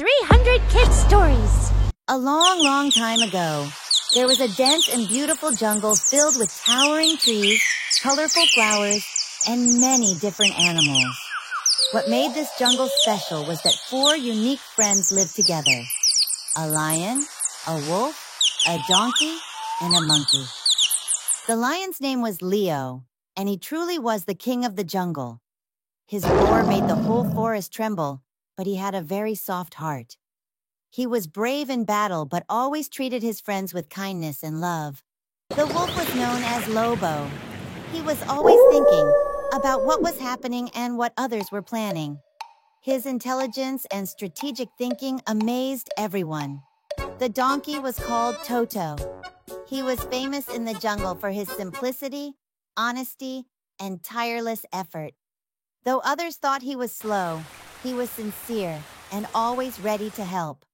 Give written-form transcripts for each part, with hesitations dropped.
300 Kids Stories. A long, long time ago, there was a dense and beautiful jungle filled with towering trees, colorful flowers, and many different animals. What made this jungle special was that 4 unique friends lived together. A lion, a wolf, a donkey, and a monkey. The lion's name was Leo, and he truly was the king of the jungle. His roar made the whole forest tremble, but he had a very soft heart. He was brave in battle, but always treated his friends with kindness and love. The wolf was known as Lobo. He was always thinking about what was happening and what others were planning. His intelligence and strategic thinking amazed everyone. The donkey was called Toto. He was famous in the jungle for his simplicity, honesty, and tireless effort. Though others thought he was slow, he was sincere and always ready to help.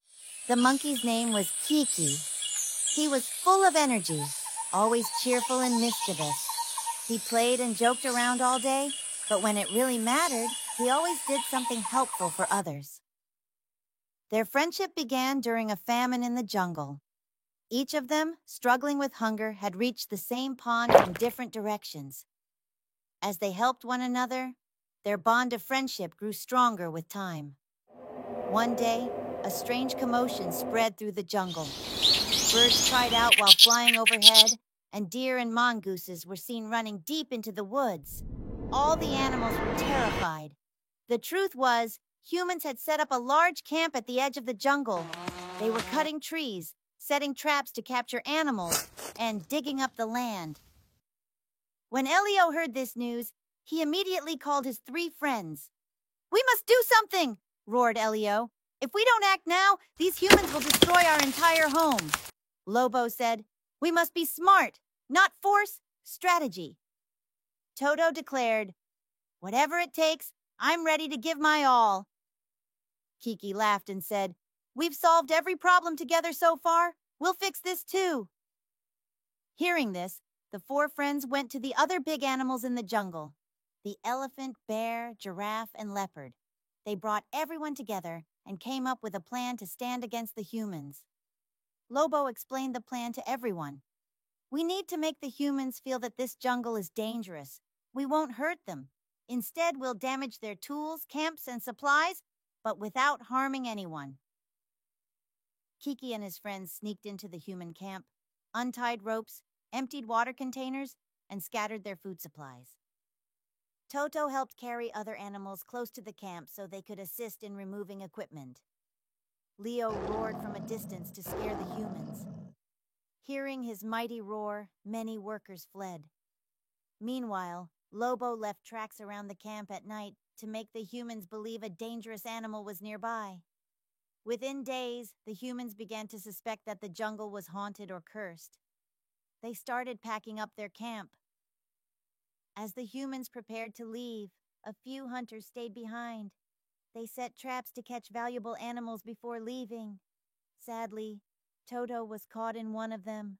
The monkey's name was Kiki. He was full of energy, always cheerful and mischievous. He played and joked around all day, but when it really mattered, he always did something helpful for others. Their friendship began during a famine in the jungle. Each of them, struggling with hunger, had reached the same pond from different directions. As they helped one another, their bond of friendship grew stronger with time. One day, a strange commotion spread through the jungle. Birds cried out while flying overhead, and deer and mongooses were seen running deep into the woods. All the animals were terrified. The truth was, humans had set up a large camp at the edge of the jungle. They were cutting trees, setting traps to capture animals, and digging up the land. When Elio heard this news, he immediately called his 3 friends. "We must do something!" roared Elio. "If we don't act now, these humans will destroy our entire home." Lobo said, "We must be smart, not force, strategy." Toto declared, "Whatever it takes, I'm ready to give my all." Kiki laughed and said, "We've solved every problem together so far. We'll fix this too." Hearing this, the 4 friends went to the other big animals in the jungle: the elephant, bear, giraffe, and leopard. They brought everyone together and came up with a plan to stand against the humans. Lobo explained the plan to everyone. "We need to make the humans feel that this jungle is dangerous. We won't hurt them. Instead, we'll damage their tools, camps, and supplies, but without harming anyone." Kiki and his friends sneaked into the human camp, untied ropes, emptied water containers, and scattered their food supplies. Toto helped carry other animals close to the camp so they could assist in removing equipment. Leo roared from a distance to scare the humans. Hearing his mighty roar, many workers fled. Meanwhile, Lobo left tracks around the camp at night to make the humans believe a dangerous animal was nearby. Within days, the humans began to suspect that the jungle was haunted or cursed. They started packing up their camp. As the humans prepared to leave, a few hunters stayed behind. They set traps to catch valuable animals before leaving. Sadly, Toto was caught in one of them.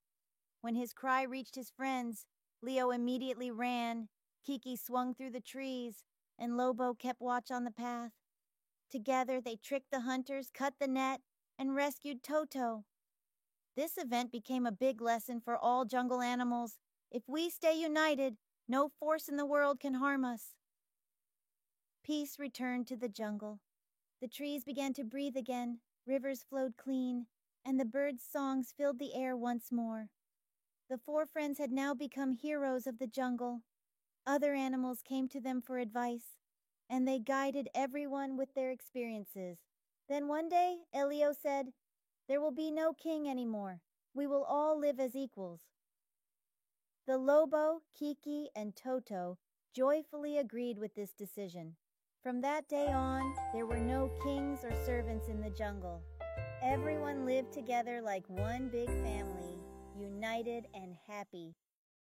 When his cry reached his friends, Leo immediately ran, Kiki swung through the trees, and Lobo kept watch on the path. Together, they tricked the hunters, cut the net, and rescued Toto. This event became a big lesson for all jungle animals. If we stay united, no force in the world can harm us. Peace returned to the jungle. The trees began to breathe again, rivers flowed clean, and the birds' songs filled the air once more. The 4 friends had now become heroes of the jungle. Other animals came to them for advice, and they guided everyone with their experiences. Then one day, Elio said, "There will be no king anymore. We will all live as equals." The Lobo, Kiki, and Toto joyfully agreed with this decision. From that day on, there were no kings or servants in the jungle. Everyone lived together like one big family, united and happy.